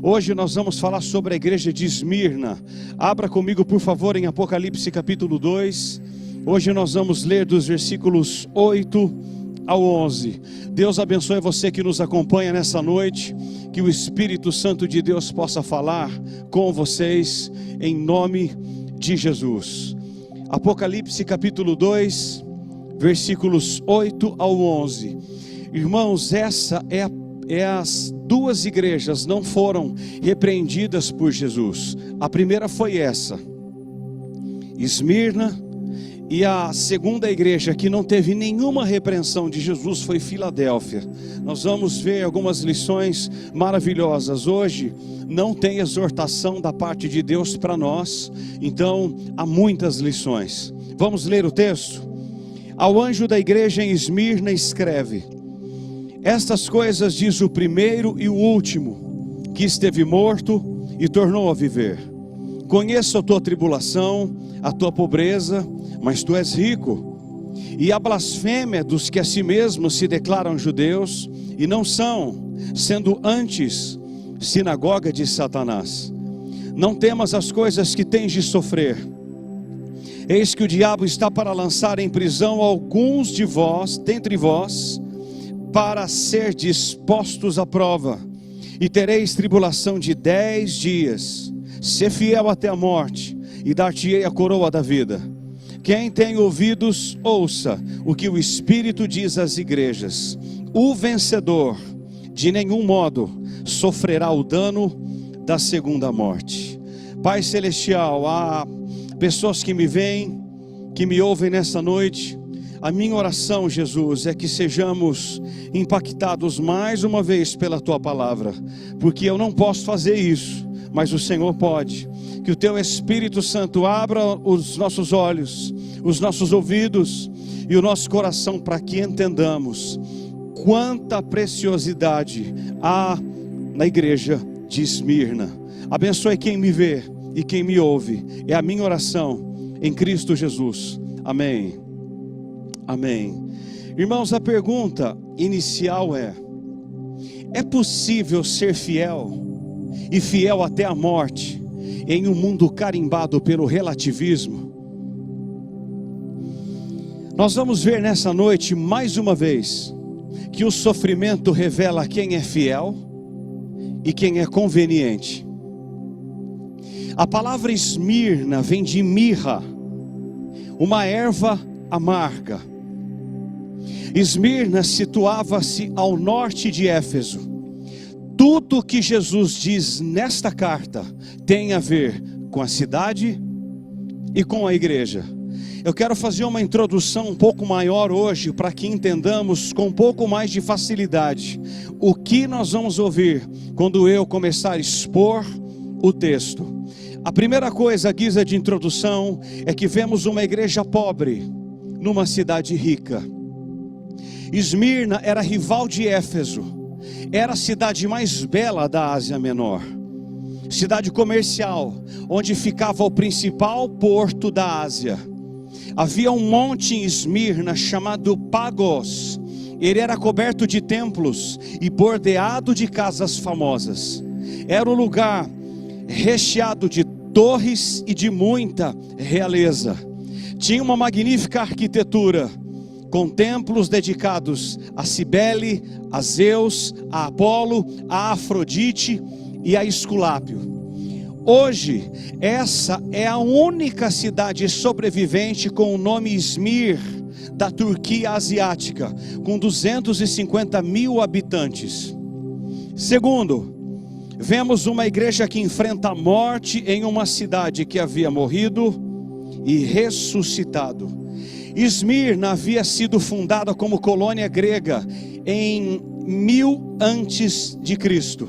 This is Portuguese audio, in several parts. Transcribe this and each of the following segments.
Hoje nós vamos falar sobre a igreja de Esmirna. Abra comigo, por favor, em Apocalipse capítulo 2. Hoje nós vamos ler dos versículos 8 ao 11. Deus abençoe você que nos acompanha nessa noite. Que o Espírito Santo de Deus possa falar com vocês, em nome de Jesus. Apocalipse capítulo 2, versículos 8 ao 11. Irmãos, as duas igrejas não foram repreendidas por Jesus. A primeira foi essa, Esmirna, e a segunda igreja que não teve nenhuma repreensão de Jesus foi Filadélfia. Nós vamos ver algumas lições maravilhosas. Hoje não tem exortação da parte de Deus para nós, então há muitas lições. Vamos ler o texto? Ao anjo da igreja em Esmirna escreve: estas coisas diz o primeiro e o último, que esteve morto e tornou a viver. Conheço a tua tribulação, a tua pobreza, mas tu és rico. E a blasfêmia dos que a si mesmos se declaram judeus e não são, sendo antes sinagoga de Satanás. Não temas as coisas que tens de sofrer. Eis que o diabo está para lançar em prisão alguns de vós, dentre vós, para ser dispostos à prova, e tereis tribulação de 10 dias. Sê fiel até a morte, e dar-te-ei a coroa da vida. Quem tem ouvidos, ouça o que o Espírito diz às igrejas. O vencedor, de nenhum modo, sofrerá o dano da segunda morte. Pai Celestial, há pessoas que me veem, que me ouvem nessa noite. A minha oração, Jesus, é que sejamos impactados mais uma vez pela Tua palavra, porque eu não posso fazer isso, mas o Senhor pode. Que o Teu Espírito Santo abra os nossos olhos, os nossos ouvidos e o nosso coração, para que entendamos quanta preciosidade há na igreja de Esmirna. Abençoe quem me vê e quem me ouve, é a minha oração em Cristo Jesus. Amém. Amém. Irmãos, a pergunta inicial é possível ser fiel, e fiel até a morte, em um mundo carimbado pelo relativismo? Nós vamos ver nessa noite, mais uma vez, que o sofrimento revela quem é fiel e quem é conveniente. A palavra Esmirna vem de mirra, uma erva amarga. Esmirna situava-se ao norte de Éfeso. Tudo que Jesus diz nesta carta tem a ver com a cidade e com a igreja. Eu quero fazer uma introdução um pouco maior hoje, para que entendamos com um pouco mais de facilidade o que nós vamos ouvir quando eu começar a expor o texto. A primeira coisa, a guisa de introdução, é que vemos uma igreja pobre numa cidade rica. Esmirna era rival de Éfeso, era a cidade mais bela da Ásia Menor, cidade comercial, onde ficava o principal porto da Ásia. Havia um monte em Esmirna chamado Pagos. Ele era coberto de templos e bordeado de casas famosas. Era um lugar recheado de torres e de muita realeza. Tinha uma magnífica arquitetura, com templos dedicados a Cibele, a Zeus, a Apolo, a Afrodite e a Esculápio. Hoje, essa é a única cidade sobrevivente com o nome Izmir, da Turquia asiática, com 250 mil habitantes. Segundo, vemos uma igreja que enfrenta a morte em uma cidade que havia morrido e ressuscitado. Esmirna havia sido fundada como colônia grega em 1000 antes de Cristo.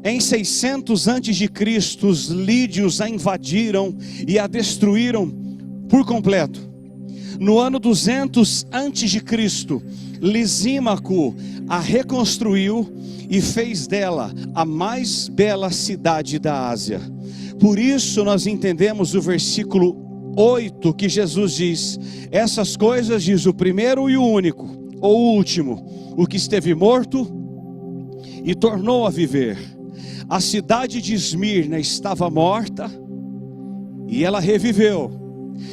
Em 600 antes de Cristo, os lídios a invadiram e a destruíram por completo. No ano 200 antes de Cristo, Lisímaco a reconstruiu e fez dela a mais bela cidade da Ásia. Por isso nós entendemos o versículo 8 que Jesus diz: essas coisas diz o primeiro e o único, ou o último, o que esteve morto e tornou a viver. A cidade de Esmirna estava morta e ela reviveu.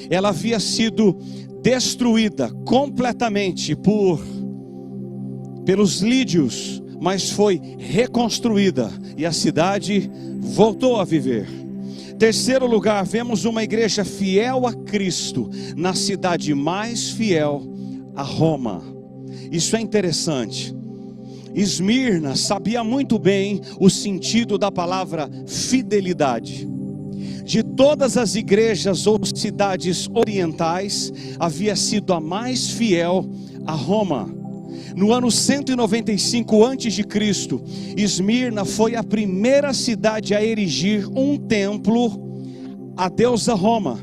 Ela havia sido destruída completamente pelos lídios, mas foi reconstruída e a cidade voltou a viver. Terceiro lugar, vemos uma igreja fiel a Cristo na cidade mais fiel a Roma. Isso é interessante. Esmirna sabia muito bem o sentido da palavra fidelidade. De todas as igrejas ou cidades orientais, havia sido a mais fiel a Roma. No ano 195 a.C., Esmirna foi a primeira cidade a erigir um templo à deusa Roma.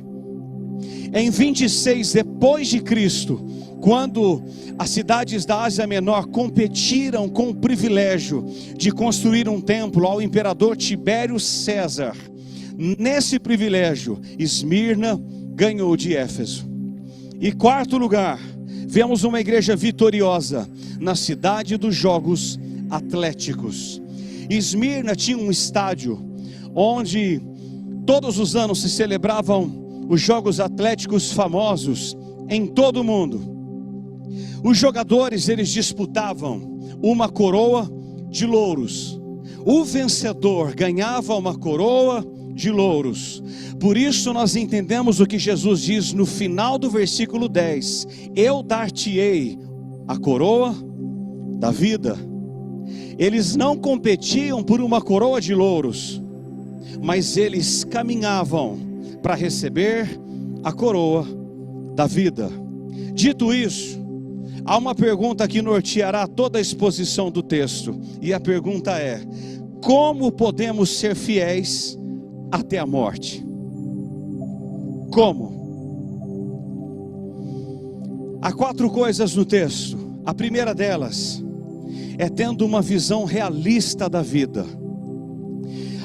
Em 26 depois de Cristo, quando as cidades da Ásia Menor competiram com o privilégio de construir um templo ao imperador Tibério César, nesse privilégio, Esmirna ganhou de Éfeso. E quarto lugar, vemos uma igreja vitoriosa na cidade dos Jogos Atléticos. Esmirna tinha um estádio onde todos os anos se celebravam os Jogos Atléticos famosos em todo o mundo. Os jogadores, eles disputavam uma coroa de louros. O vencedor ganhava uma coroa de louros. Por isso nós entendemos o que Jesus diz no final do versículo 10: eu dar-te-ei a coroa da vida. Eles não competiam por uma coroa de louros, mas eles caminhavam para receber a coroa da vida. Dito isso, há uma pergunta que norteará toda a exposição do texto, e a pergunta é: como podemos ser fiéis até a morte? Como? Há 4 coisas no texto. A primeira delas é tendo uma visão realista da vida.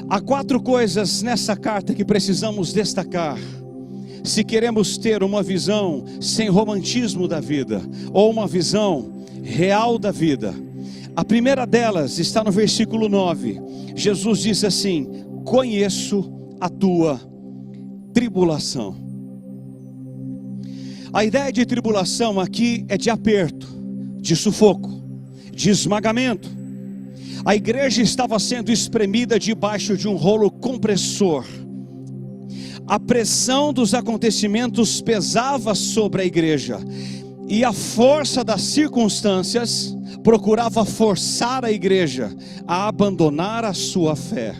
Há 4 coisas nessa carta que precisamos destacar, se queremos ter uma visão sem romantismo da vida, ou uma visão real da vida. A primeira delas está no versículo 9. Jesus diz assim: conheço a tua tribulação. A ideia de tribulação aqui é de aperto, de sufoco, de esmagamento. A igreja estava sendo espremida debaixo de um rolo compressor. A pressão dos acontecimentos pesava sobre a igreja, e a força das circunstâncias procurava forçar a igreja a abandonar a sua fé.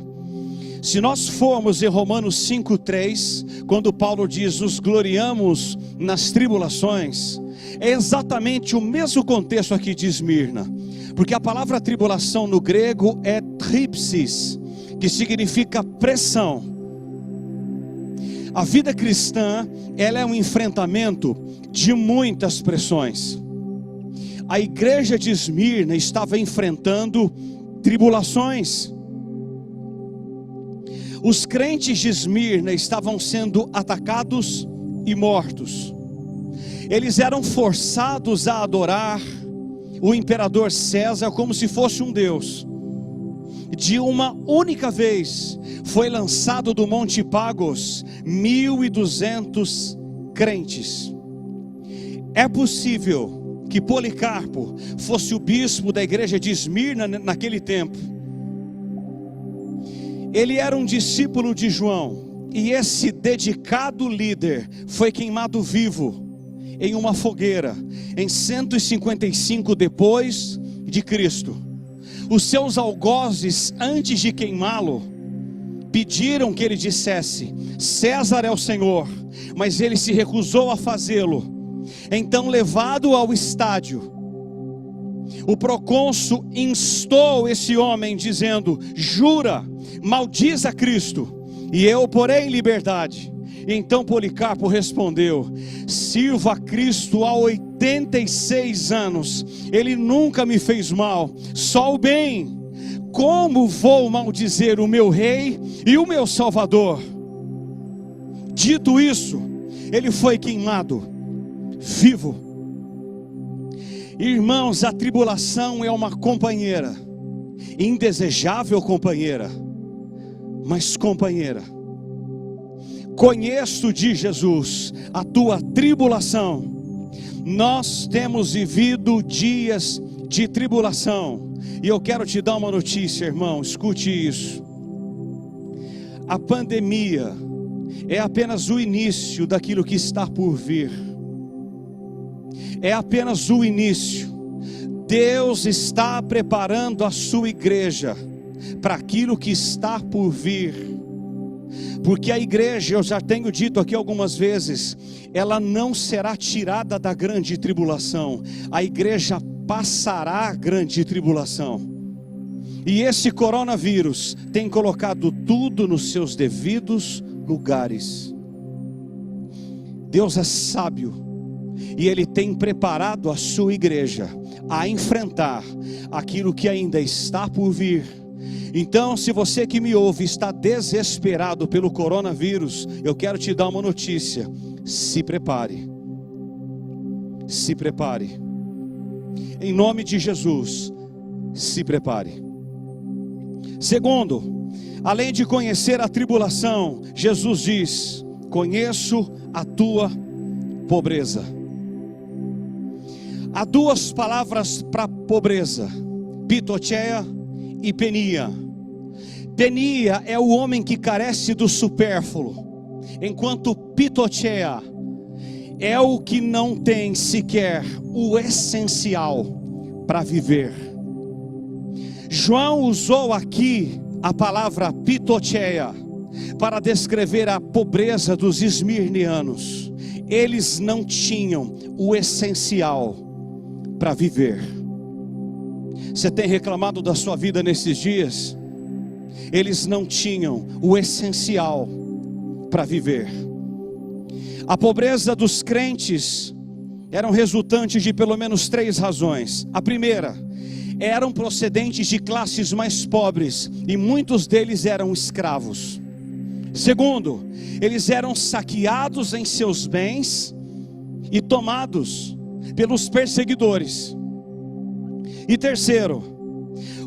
Se nós formos em Romanos 5,3, quando Paulo diz: nos gloriamos nas tribulações, é exatamente o mesmo contexto aqui de Esmirna, porque a palavra tribulação no grego é tripsis, que significa pressão. A vida cristã, ela é um enfrentamento de muitas pressões. A igreja de Esmirna estava enfrentando tribulações. Os crentes de Esmirna estavam sendo atacados e mortos. Eles eram forçados a adorar o imperador César como se fosse um deus. De uma única vez foi lançado do Monte Pagos 1.200 crentes. É possível que Policarpo fosse o bispo da igreja de Esmirna naquele tempo. Ele era um discípulo de João, e esse dedicado líder foi queimado vivo em uma fogueira em 155 depois de Cristo. Os seus algozes, antes de queimá-lo, pediram que ele dissesse: César é o Senhor, mas ele se recusou a fazê-lo. Então, levado ao estádio, o procônsul instou esse homem dizendo: jura, maldiz a Cristo, e eu o porei em liberdade. Então Policarpo respondeu: sirvo a Cristo há 86 anos, ele nunca me fez mal, só o bem. Como vou maldizer o meu rei e o meu salvador? Dito isso, ele foi queimado vivo. Irmãos, a tribulação é uma companheira. indesejável companheira, mas companheira. Conheço de Jesus a tua tribulação. Nós temos vivido dias de tribulação, e eu quero te dar uma notícia, irmão, escute isso. A pandemia é apenas o início daquilo que está por vir. É apenas o início. Deus está preparando a sua igreja para aquilo que está por vir. Porque a igreja, eu já tenho dito aqui algumas vezes, ela não será tirada da grande tribulação. A igreja passará a grande tribulação. E esse coronavírus tem colocado tudo nos seus devidos lugares. Deus é sábio, e Ele tem preparado a sua igreja a enfrentar aquilo que ainda está por vir. Então, se você que me ouve está desesperado pelo coronavírus, eu quero te dar uma notícia: se prepare. Se prepare. Em nome de Jesus, se prepare. Segundo, além de conhecer a tribulação, Jesus diz: conheço a tua pobreza. Há duas palavras para pobreza: pitocheia e penia. Penia é o homem que carece do supérfluo, enquanto pitocheia é o que não tem sequer o essencial para viver. João usou aqui a palavra pitocheia para descrever a pobreza dos esmirnianos. Eles não tinham o essencial para viver. Você tem reclamado da sua vida nesses dias? Eles não tinham o essencial para viver. A pobreza dos crentes era resultante de pelo menos 3 razões. A primeira, eram procedentes de classes mais pobres, e muitos deles eram escravos. Segundo, eles eram saqueados em seus bens e tomados pelos perseguidores. E terceiro,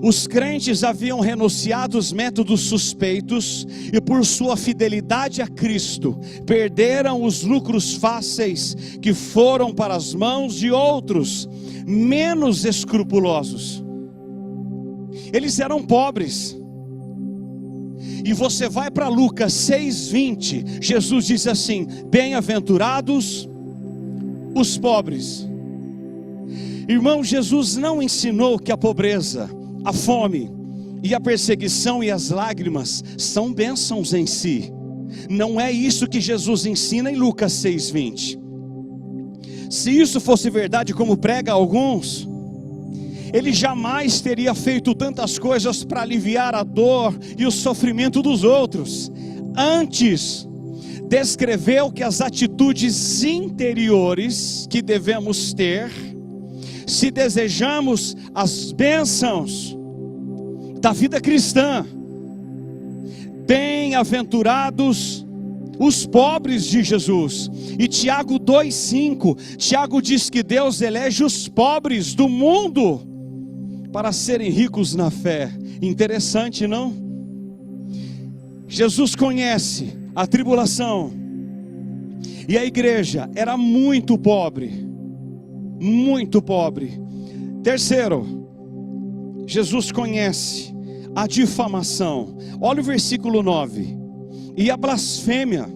os crentes haviam renunciado os métodos suspeitos e, por sua fidelidade a Cristo, perderam os lucros fáceis que foram para as mãos de outros menos escrupulosos. Eles eram pobres. E você vai para Lucas 6:20, Jesus diz assim: bem-aventurados os pobres. Irmão, Jesus não ensinou que a pobreza, a fome e a perseguição e as lágrimas são bênçãos em si. Não é isso que Jesus ensina em Lucas 6:20. Se isso fosse verdade como prega alguns, Ele jamais teria feito tantas coisas para aliviar a dor e o sofrimento dos outros. Antes, descreveu que as atitudes interiores que devemos ter, se desejamos as bênçãos da vida cristã. Bem-aventurados os pobres de Jesus. E Tiago 2:5, Tiago diz que Deus elege os pobres do mundo para serem ricos na fé. Interessante, não? Jesus conhece a tribulação, e a igreja era muito pobre. Muito pobre. Terceiro, Jesus conhece a difamação. Olha o versículo 9. E a blasfêmia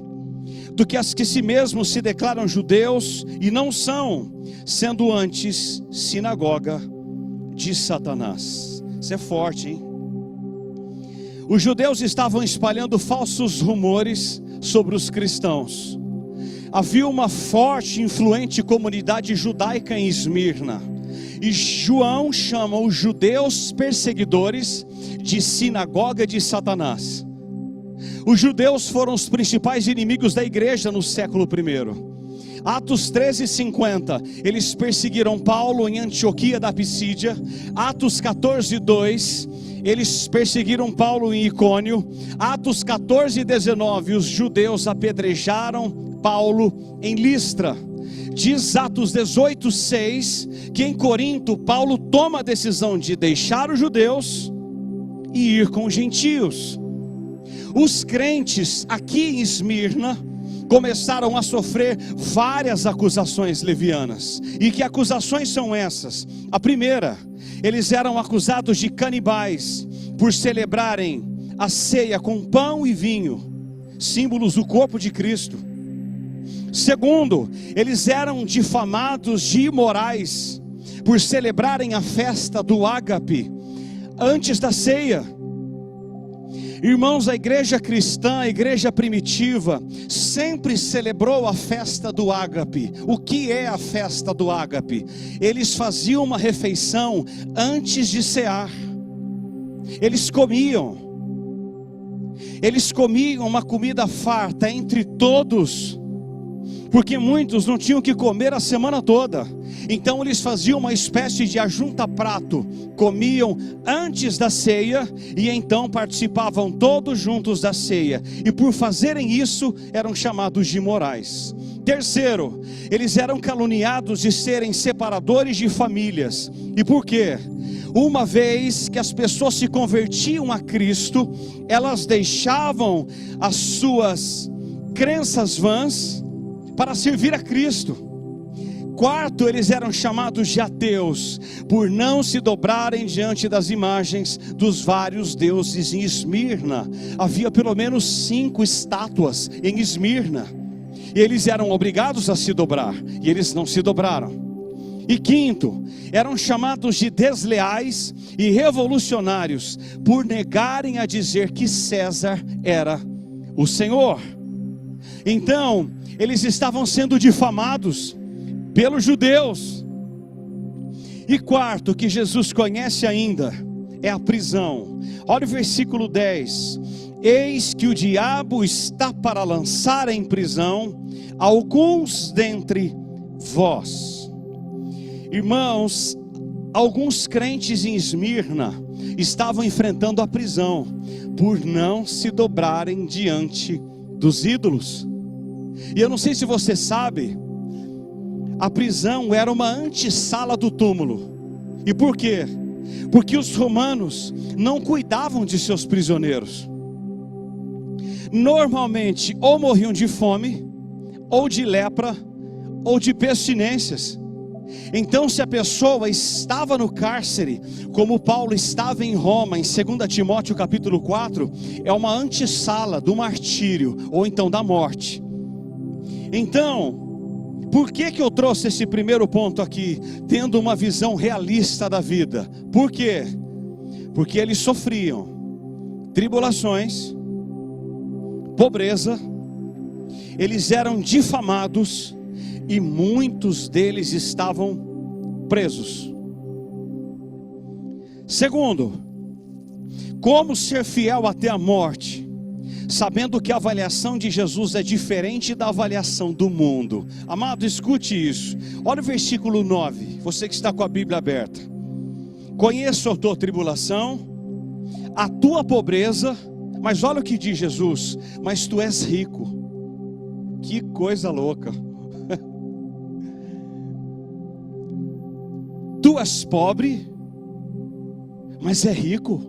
do que as que si mesmos se declaram judeus e não são, sendo antes sinagoga de Satanás. Isso é forte, hein? Os judeus estavam espalhando falsos rumores sobre os cristãos. Havia uma forte e influente comunidade judaica em Esmirna, e João chama os judeus perseguidores de sinagoga de Satanás. Os judeus foram os principais inimigos da igreja no século I. Atos 13:50, eles perseguiram Paulo em Antioquia da Pisídia. Atos 14:2, eles perseguiram Paulo em Icônio. Atos 14:19, os judeus apedrejaram Paulo em Listra. Diz Atos 18:6 que em Corinto Paulo toma a decisão de deixar os judeus e ir com os gentios. Os crentes aqui em Esmirna começaram a sofrer várias acusações levianas. E que acusações são essas? A primeira, eles eram acusados de canibais por celebrarem a ceia com pão e vinho, símbolos do corpo de Cristo. Segundo, eles eram difamados de imorais por celebrarem a festa do ágape antes da ceia. Irmãos, a igreja cristã, a igreja primitiva, sempre celebrou a festa do ágape. O que é a festa do ágape? Eles faziam uma refeição antes de cear. Eles comiam uma comida farta entre todos, porque muitos não tinham que comer a semana toda. Então eles faziam uma espécie de ajunta-prato, comiam antes da ceia e então participavam todos juntos da ceia. E por fazerem isso, eram chamados de imorais. Terceiro, eles eram caluniados de serem separadores de famílias. E por quê? Uma vez que as pessoas se convertiam a Cristo, elas deixavam as suas crenças vãs para servir a Cristo. Quarto, eles eram chamados de ateus, por não se dobrarem diante das imagens dos vários deuses. Em Esmirna havia pelo menos 5 estátuas em Esmirna, e eles eram obrigados a se dobrar, e eles não se dobraram. E quinto, eram chamados de desleais e revolucionários, por negarem a dizer que César era o Senhor. Então, eles estavam sendo difamados pelos judeus. E quarto, que Jesus conhece ainda, é a prisão. Olha o versículo 10: eis que o diabo está para lançar em prisão alguns dentre vós. Irmãos, alguns crentes em Esmirna estavam enfrentando a prisão, por não se dobrarem diante dos ídolos. E eu não sei se você sabe, a prisão era uma antessala do túmulo. E por quê? Porque os romanos não cuidavam de seus prisioneiros. Normalmente ou morriam de fome, ou de lepra, ou de pestilências. Então, se a pessoa estava no cárcere, como Paulo estava em Roma, em 2 Timóteo capítulo 4, é uma antessala do martírio, ou então da morte. Então, por que eu trouxe esse primeiro ponto aqui, tendo uma visão realista da vida? Por quê? Porque eles sofriam tribulações, pobreza, eles eram difamados e muitos deles estavam presos. Segundo, como ser fiel até a morte, sabendo que a avaliação de Jesus é diferente da avaliação do mundo. Amado, escute isso. Olha o versículo 9, você que está com a Bíblia aberta. Conheço a tua tribulação, a tua pobreza, mas olha o que diz Jesus: mas tu és rico. Que coisa louca. Tu és pobre, mas é rico.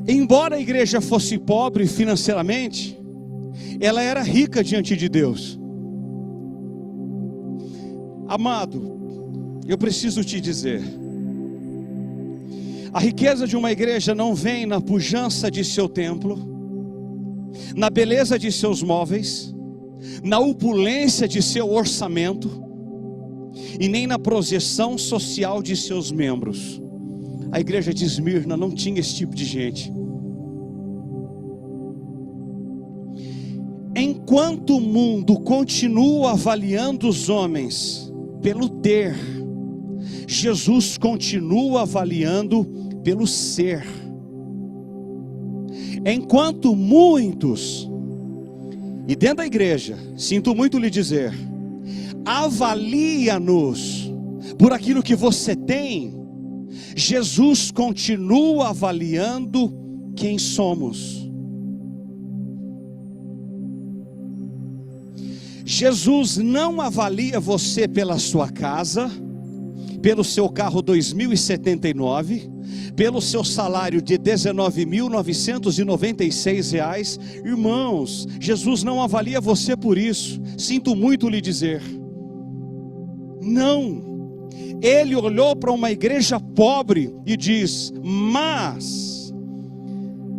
Embora a igreja fosse pobre financeiramente, ela era rica diante de Deus. Amado, eu preciso te dizer, a riqueza de uma igreja não vem na pujança de seu templo, na beleza de seus móveis, na opulência de seu orçamento, e nem na projeção social de seus membros. A igreja de Esmirna não tinha esse tipo de gente. Enquanto o mundo continua avaliando os homens pelo ter, Jesus continua avaliando pelo ser. Enquanto muitos, e dentro da igreja, sinto muito lhe dizer, avalia-nos por aquilo que você tem, Jesus continua avaliando quem somos. Jesus não avalia você pela sua casa, pelo seu carro 2079, pelo seu salário de R$19.996, irmãos, Jesus não avalia você por isso. Sinto muito lhe dizer. Não, ele olhou para uma igreja pobre e diz: mas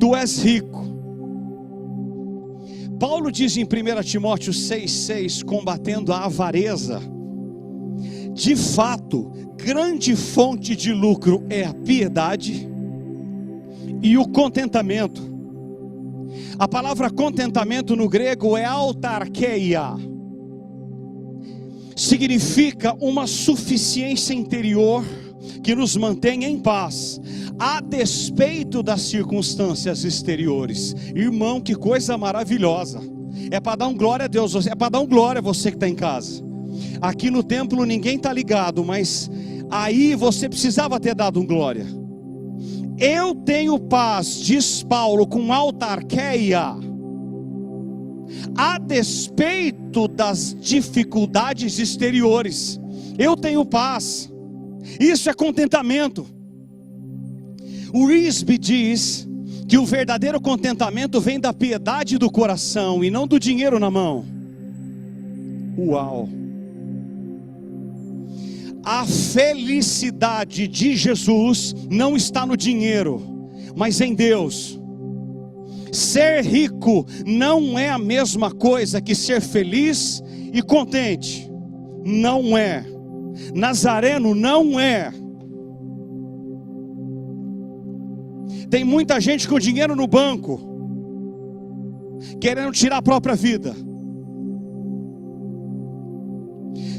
tu és rico. Paulo diz em 1 Timóteo 6,6, combatendo a avareza: de fato, grande fonte de lucro é a piedade e o contentamento. A palavra contentamento no grego é autarkeia. Significa uma suficiência interior que nos mantém em paz, a despeito das circunstâncias exteriores. Irmão, que coisa maravilhosa! É para dar um glória a Deus, é para dar um glória a você que está em casa. Aqui no templo ninguém está ligado, mas aí você precisava ter dado um glória. Eu tenho paz, diz Paulo, com autarkeia, a despeito das dificuldades exteriores. Eu tenho paz. Isso é contentamento. O Risby diz que o verdadeiro contentamento vem da piedade do coração e não do dinheiro na mão. Uau! A felicidade de Jesus não está no dinheiro, mas em Deus. Ser rico não é a mesma coisa que ser feliz e contente. Não é. Nazareno não é. Tem muita gente com dinheiro no banco, querendo tirar a própria vida.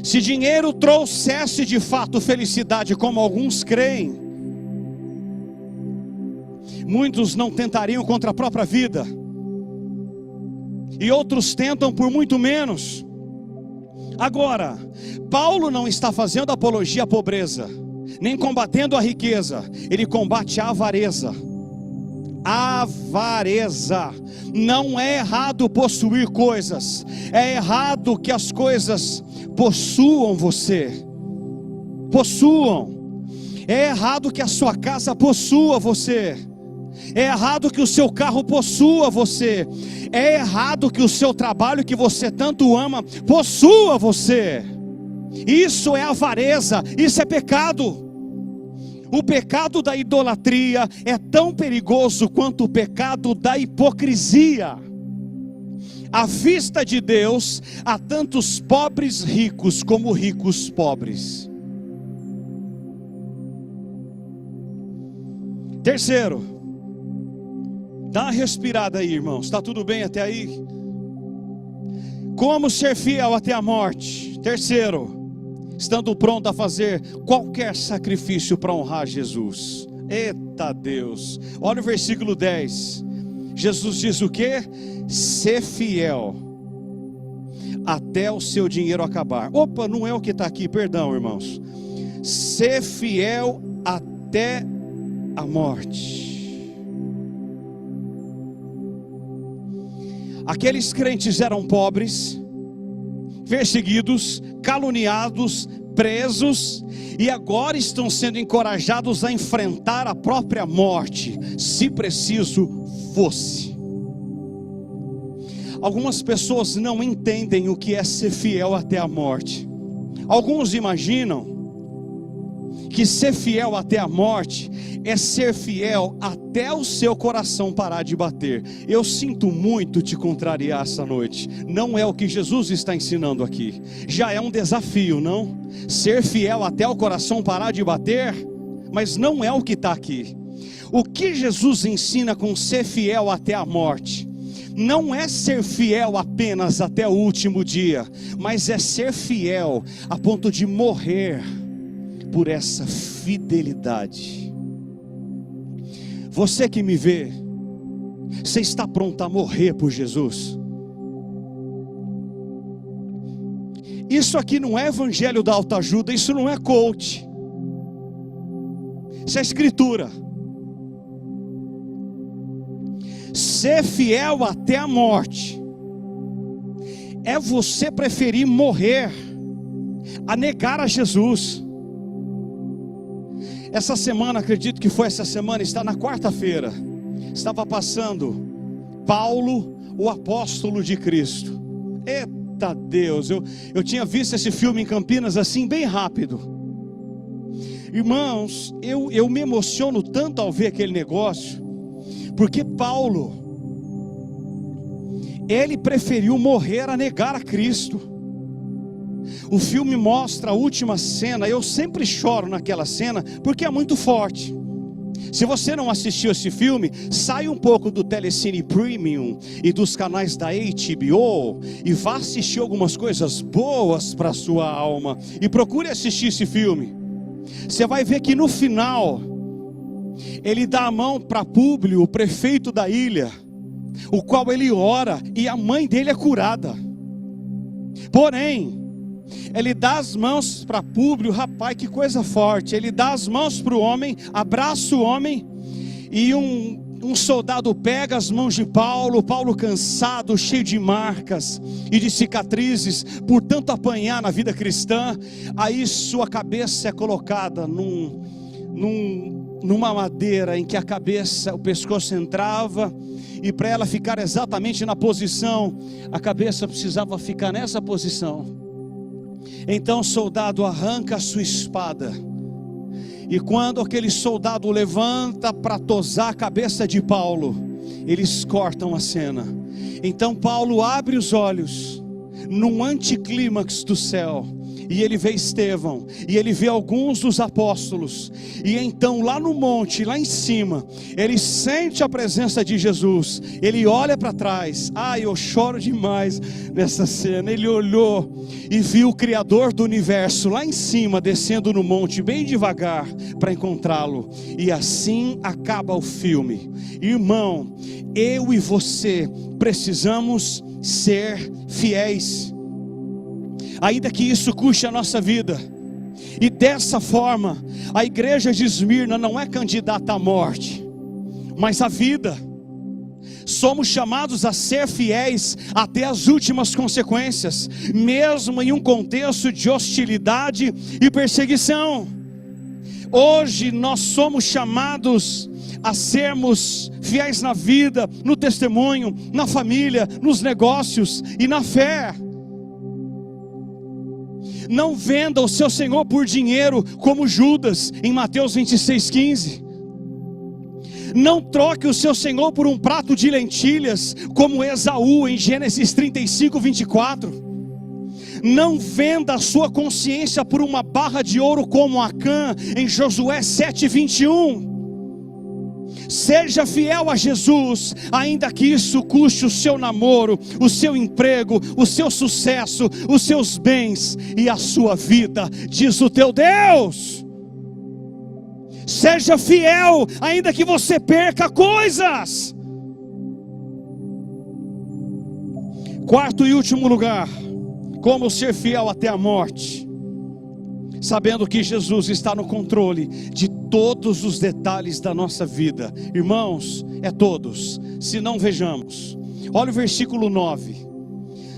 Se dinheiro trouxesse de fato felicidade, como alguns creem, muitos não tentariam contra a própria vida, e outros tentam por muito menos. Agora, Paulo não está fazendo apologia à pobreza, nem combatendo a riqueza. Ele combate a avareza. Avareza. Não é errado possuir coisas, é errado que as coisas possuam você. Possuam. É errado que a sua casa possua você. É errado que o seu carro possua você. É errado que o seu trabalho que você tanto ama possua você. Isso é avareza, isso é pecado. O pecado da idolatria é tão perigoso quanto o pecado da hipocrisia. À vista de Deus, há tantos pobres ricos como ricos pobres. Terceiro, dá uma respirada aí, irmãos. Está tudo bem até aí? Como ser fiel até a morte? Terceiro, estando pronto a fazer qualquer sacrifício para honrar Jesus. Eita Deus! Olha o versículo 10. Jesus diz o que? Ser fiel até o seu dinheiro acabar. Opa, não é o que está aqui, perdão, irmãos. Ser fiel até a morte. Aqueles crentes eram pobres, perseguidos, caluniados, presos, e agora estão sendo encorajados a enfrentar a própria morte, se preciso fosse. Algumas pessoas não entendem o que é ser fiel até a morte. Alguns imaginam que ser fiel até a morte é ser fiel até o seu coração parar de bater. Eu sinto muito te contrariar essa noite. Não é o que Jesus está ensinando aqui. Já é um desafio, não? Ser fiel até o coração parar de bater, mas não é o que está aqui. O que Jesus ensina com ser fiel até a morte não é ser fiel apenas até o último dia, mas é ser fiel a ponto de morrer por essa fidelidade. Você que me vê, você está pronto a morrer por Jesus? Isso aqui não é evangelho da autoajuda, isso não é coach, isso é escritura. Ser fiel até a morte é você preferir morrer a negar a Jesus. Essa semana, acredito que foi essa semana, está na quarta-feira, estava passando Paulo, o apóstolo de Cristo. Eita Deus, eu tinha visto esse filme em Campinas assim, bem rápido. Irmãos, eu me emociono tanto ao ver aquele negócio, porque Paulo, ele preferiu morrer a negar a Cristo. O filme mostra a última cena. Eu sempre choro naquela cena, porque é muito forte. Se você não assistiu esse filme, sai um pouco do Telecine Premium e dos canais da HBO e vá assistir algumas coisas boas para a sua alma, e procure assistir esse filme. Você vai ver que no final ele dá a mão para Públio, o prefeito da ilha, o qual ele ora, e a mãe dele é curada. Porém, ele dá as mãos para Públio, rapaz, que coisa forte. Ele dá as mãos para o homem, abraça o homem, e um soldado pega as mãos de Paulo, Paulo cansado, cheio de marcas e de cicatrizes, por tanto apanhar na vida cristã. Aí sua cabeça é colocada numa madeira em que a cabeça, o pescoço entrava, e para ela ficar exatamente na posição, a cabeça precisava ficar nessa posição. Então o soldado arranca a sua espada, e quando aquele soldado levanta para tosar a cabeça de Paulo, eles cortam a cena. Então Paulo abre os olhos num anticlímax do céu, e ele vê Estevão, e ele vê alguns dos apóstolos, e então lá no monte, lá em cima, ele sente a presença de Jesus. Ele olha para trás. Eu choro demais nessa cena. Ele olhou e viu o Criador do universo lá em cima, descendo no monte bem devagar para encontrá-lo. E assim acaba o filme. Irmão, eu e você precisamos ser fiéis, ainda que isso custe a nossa vida. E dessa forma, a igreja de Esmirna não é candidata à morte, mas à vida. Somos chamados a ser fiéis até as últimas consequências, mesmo em um contexto de hostilidade e perseguição. Hoje nós somos chamados a sermos fiéis na vida, no testemunho, na família, nos negócios e na fé. Não venda o seu Senhor por dinheiro, como Judas em Mateus 26:15. Não troque o seu Senhor por um prato de lentilhas, como Esaú em Gênesis 35:24. Não venda a sua consciência por uma barra de ouro, como Acã em Josué 7:21. Seja fiel a Jesus, ainda que isso custe o seu namoro, o seu emprego, o seu sucesso, os seus bens e a sua vida, diz o teu Deus. Seja fiel, ainda que você perca coisas. Quarto e último lugar, como ser fiel até a morte, sabendo que Jesus está no controle de todos os detalhes da nossa vida. Irmãos, é todos, se não vejamos. Olha o versículo 9.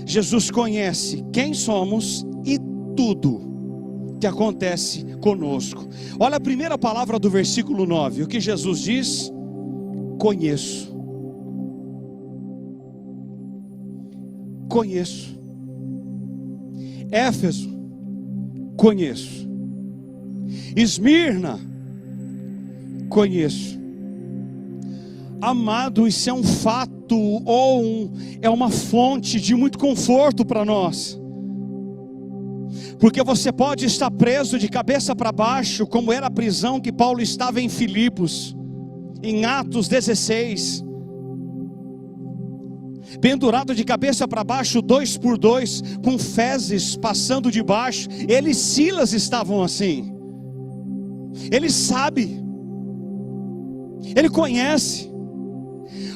Jesus conhece quem somos e tudo que acontece conosco. Olha a primeira palavra do versículo 9. O que Jesus diz? Conheço. Conheço. Éfeso, conheço. Esmirna, conheço. Amado, isso é um fato, é uma fonte de muito conforto para nós, porque você pode estar preso de cabeça para baixo, como era a prisão que Paulo estava em Filipos, em Atos 16, pendurado de cabeça para baixo, 2 por 2, com fezes passando debaixo. Ele e Silas estavam assim. Ele sabe, ele conhece,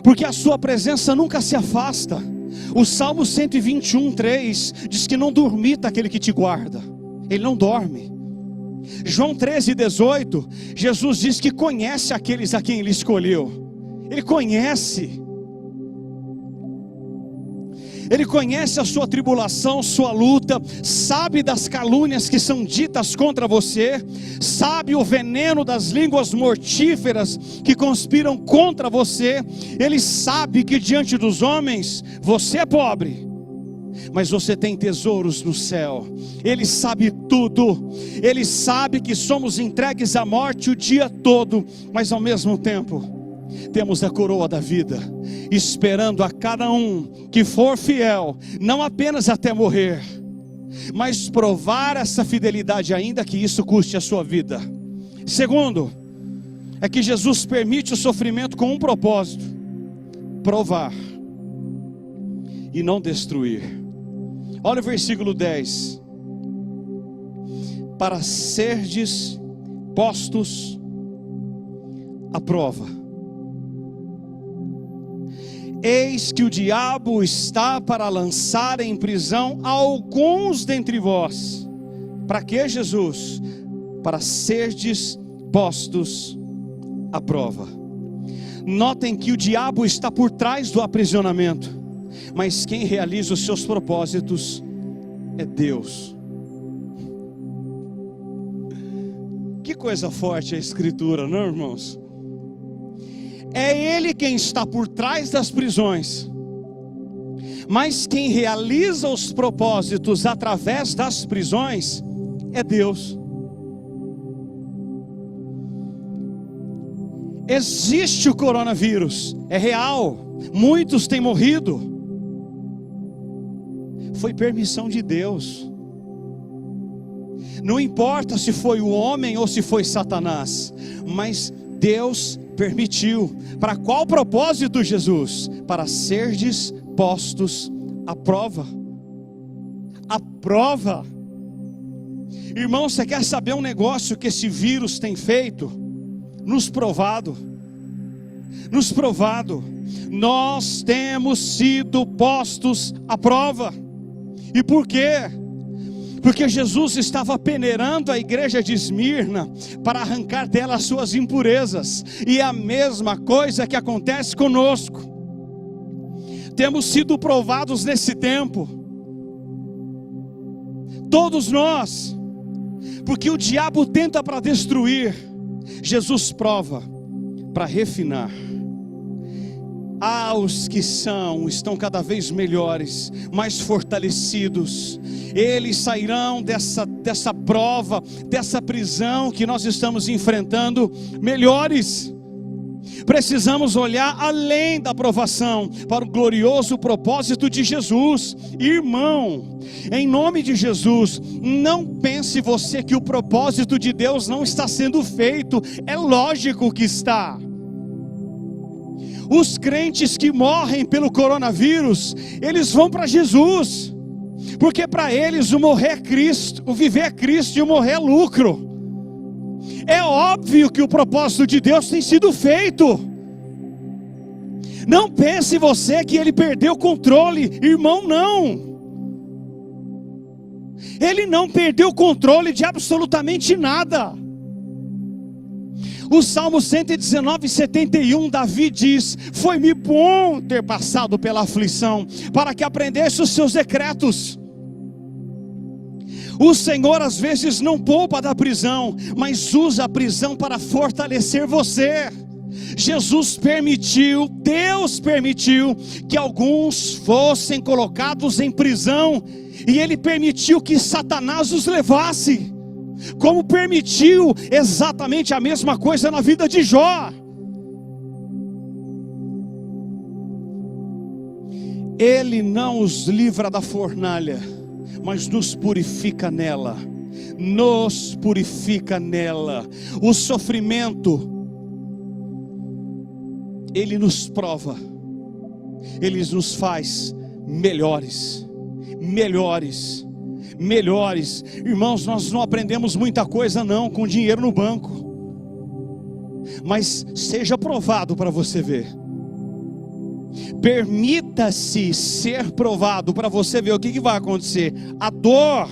porque a sua presença nunca se afasta. O Salmo 121:3 diz que não dormita aquele que te guarda. Ele não dorme. João 13:18, Jesus diz que conhece aqueles a quem ele escolheu. Ele conhece. Ele conhece a sua tribulação, sua luta, sabe das calúnias que são ditas contra você, sabe o veneno das línguas mortíferas que conspiram contra você. Ele sabe que diante dos homens você é pobre, mas você tem tesouros no céu. Ele sabe tudo. Ele sabe que somos entregues à morte o dia todo, mas ao mesmo tempo temos a coroa da vida, esperando a cada um que for fiel, não apenas até morrer, mas provar essa fidelidade, ainda que isso custe a sua vida. Segundo, é que Jesus permite o sofrimento com um propósito: provar e não destruir. Olha o versículo 10: para serdes postos à prova. Eis que o diabo está para lançar em prisão alguns dentre vós. Para que, Jesus? Para serdes postos à prova. Notem que o diabo está por trás do aprisionamento, mas quem realiza os seus propósitos é Deus. Que coisa forte a Escritura, não, irmãos? É Ele quem está por trás das prisões, mas quem realiza os propósitos através das prisões é Deus. Existe o coronavírus, é real, muitos têm morrido, foi permissão de Deus. Não importa se foi o homem ou se foi Satanás, mas Deus permitiu. Para qual propósito, Jesus? Para serdes postos à prova. A prova. Irmão, você quer saber um negócio que esse vírus tem feito? Nos provado. Nós temos sido postos à prova. E por quê? Porque Jesus estava peneirando a igreja de Esmirna para arrancar dela as suas impurezas. E é a mesma coisa que acontece conosco. Temos sido provados nesse tempo, todos nós, porque o diabo tenta para destruir, Jesus prova para refinar. Os que estão cada vez melhores, mais fortalecidos, eles sairão dessa prova, dessa prisão que nós estamos enfrentando, melhores. Precisamos olhar além da provação, para o glorioso propósito de Jesus. Irmão, em nome de Jesus, não pense você que o propósito de Deus não está sendo feito. É lógico que está. Os crentes que morrem pelo coronavírus, eles vão para Jesus, porque para eles o morrer é Cristo, o viver é Cristo e o morrer é lucro. É óbvio que o propósito de Deus tem sido feito. Não pense você que ele perdeu o controle, irmão, não. Ele não perdeu o controle de absolutamente nada. O Salmo 119, 71, Davi diz: foi-me bom ter passado pela aflição, para que aprendesse os seus decretos. O Senhor às vezes não poupa da prisão, mas usa a prisão para fortalecer você. Jesus permitiu, Deus permitiu que alguns fossem colocados em prisão, e Ele permitiu que Satanás os levasse, como permitiu exatamente a mesma coisa na vida de Jó. Ele não os livra da fornalha, mas nos purifica nela. Nos purifica nela. O sofrimento, ele nos prova, ele nos faz melhores. Melhores. Melhores. Irmãos, nós não aprendemos muita coisa não com dinheiro no banco, mas seja provado para você ver. Permita-se ser provado para você ver o que vai acontecer. A dor,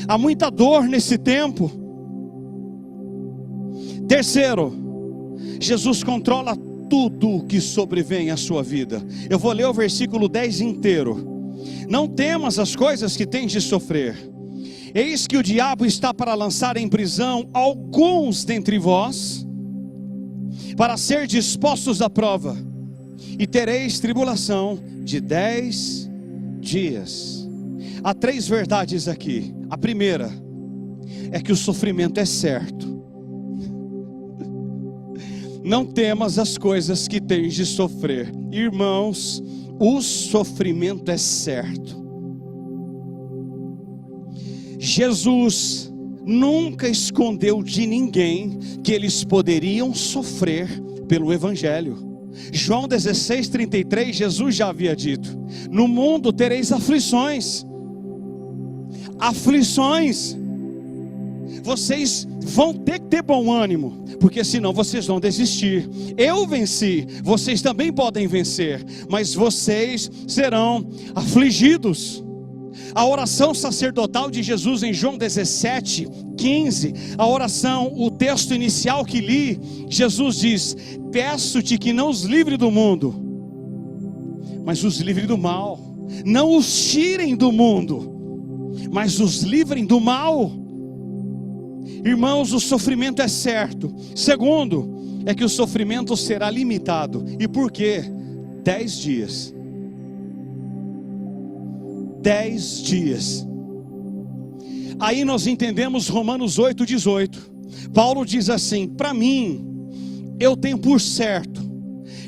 há muita dor nesse tempo. Terceiro, Jesus controla tudo que sobrevém à sua vida. Eu vou ler o versículo 10 inteiro. Não temas as coisas que tens de sofrer. Eis que o diabo está para lançar em prisão alguns dentre vós, para ser dispostos à prova, e tereis tribulação de 10 dias. Há 3 verdades aqui. A primeira é que o sofrimento é certo. Não temas as coisas que tens de sofrer. Irmãos, o sofrimento é certo. Jesus nunca escondeu de ninguém que eles poderiam sofrer pelo Evangelho. João 16:33, Jesus já havia dito: no mundo tereis aflições. Aflições. Vocês vão ter que ter bom ânimo, porque senão vocês vão desistir. Eu venci, vocês também podem vencer, mas vocês serão afligidos. A oração sacerdotal de Jesus em João 17:15, a oração, o texto inicial que li, Jesus diz: peço-te que não os livre do mundo, mas os livre do mal. Não os tirem do mundo, mas os livrem do mal. Irmãos, o sofrimento é certo. Segundo, é que o sofrimento será limitado. E por quê? 10 dias. 10 dias. Aí nós entendemos Romanos 8:18. Paulo diz assim: para mim, eu tenho por certo.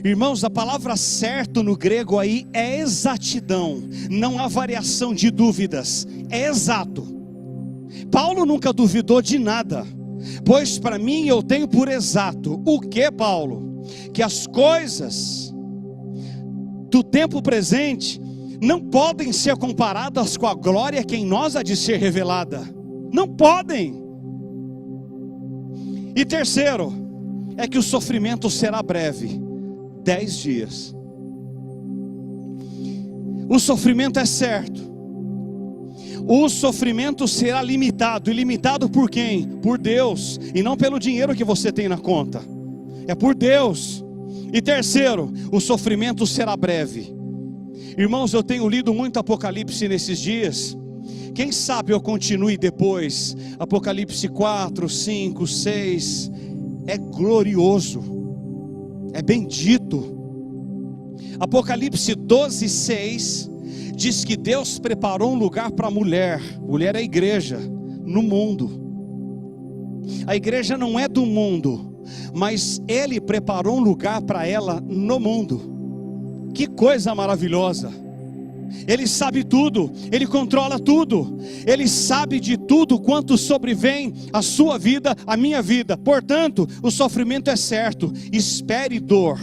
Irmãos, a palavra certo no grego aí é exatidão. Não há variação de dúvidas. É exato. Paulo nunca duvidou de nada. Pois para mim eu tenho por exato. O que, Paulo? Que as coisas do tempo presente não podem ser comparadas com a glória que em nós há de ser revelada. Não podem. E terceiro, é que o sofrimento será breve. 10 dias. O sofrimento é certo. O sofrimento será limitado. E limitado por quem? Por Deus. E não pelo dinheiro que você tem na conta. É por Deus. E terceiro, o sofrimento será breve. Irmãos, eu tenho lido muito Apocalipse nesses dias. Quem sabe eu continue depois. Apocalipse 4, 5, 6. É glorioso. É bendito. Apocalipse 12:6 diz que Deus preparou um lugar para a mulher. Mulher é a igreja no mundo. A igreja não é do mundo, mas Ele preparou um lugar para ela no mundo. Que coisa maravilhosa. Ele sabe tudo, Ele controla tudo, Ele sabe de tudo quanto sobrevém a sua vida, a minha vida. Portanto, o sofrimento é certo. Espere dor.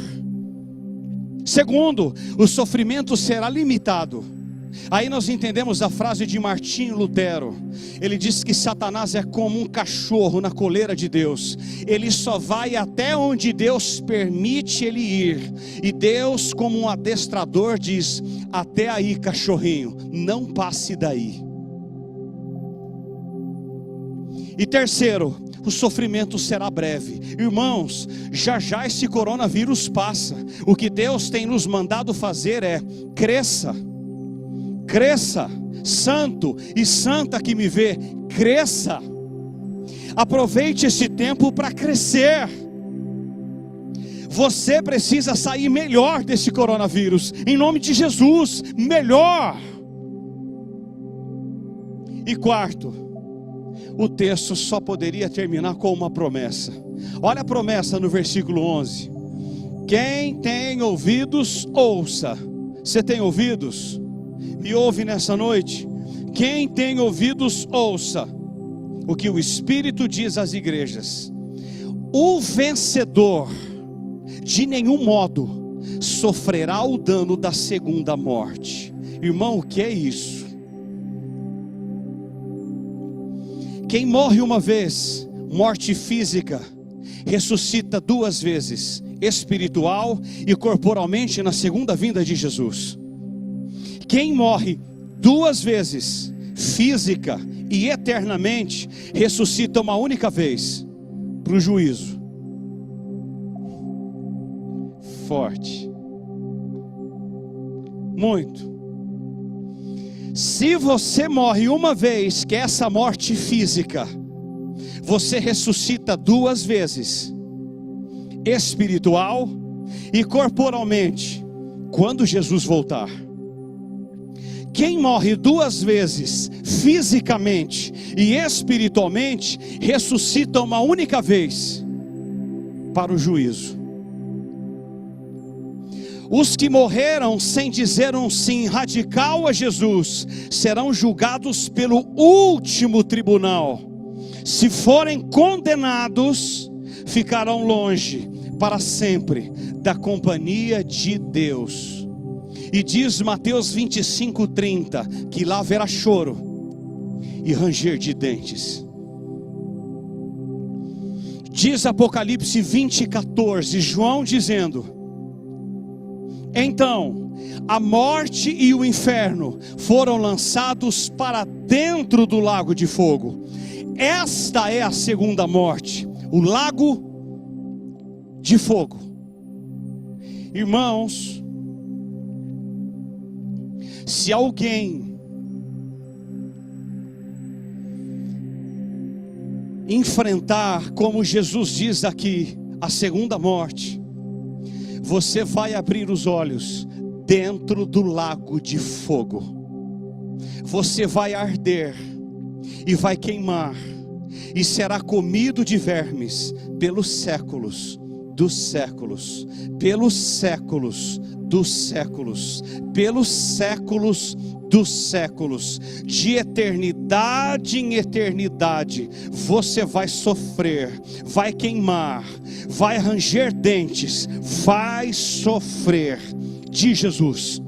Segundo, o sofrimento será limitado. Aí nós entendemos a frase de Martinho Lutero. Ele diz que Satanás é como um cachorro na coleira de Deus. Ele só vai até onde Deus permite ele ir. E Deus, como um adestrador, diz: até aí, cachorrinho, não passe daí. E terceiro, o sofrimento será breve. Irmãos, já já esse coronavírus passa. O que Deus tem nos mandado fazer é: cresça. Cresça, santo e santa que me vê, cresça. Aproveite esse tempo para crescer. Você precisa sair melhor desse coronavírus, em nome de Jesus, melhor. E quarto, o texto só poderia terminar com uma promessa. Olha a promessa no versículo 11: quem tem ouvidos, ouça. Você tem ouvidos? Me ouve nessa noite. Quem tem ouvidos, ouça o que o Espírito diz às igrejas. O vencedor de nenhum modo sofrerá o dano da segunda morte. Irmão, o que é isso? Quem morre uma vez, morte física, ressuscita 2 vezes, espiritual e corporalmente, na segunda vinda de Jesus. Quem morre 2 vezes, física e eternamente, ressuscita uma única vez, para o juízo. Forte. Muito. Se você morre uma vez, que é essa morte física, você ressuscita 2 vezes, espiritual e corporalmente, quando Jesus voltar. Quem morre 2 vezes, fisicamente e espiritualmente, ressuscita uma única vez, para o juízo. Os que morreram sem dizer um sim radical a Jesus, serão julgados pelo último tribunal. Se forem condenados, ficarão longe para sempre da companhia de Deus. E diz Mateus 25:30, que lá haverá choro e ranger de dentes. Diz Apocalipse 20:14, João dizendo: então a morte e o inferno foram lançados para dentro do lago de fogo. Esta é a segunda morte, o lago de fogo. Irmãos, se alguém enfrentar, como Jesus diz aqui, a segunda morte, você vai abrir os olhos dentro do lago de fogo. Você vai arder e vai queimar, e será comido de vermes pelos séculos dos séculos, pelos séculos dos séculos, pelos séculos dos séculos. De eternidade em eternidade você vai sofrer, vai queimar, vai ranger dentes, vai sofrer de Jesus.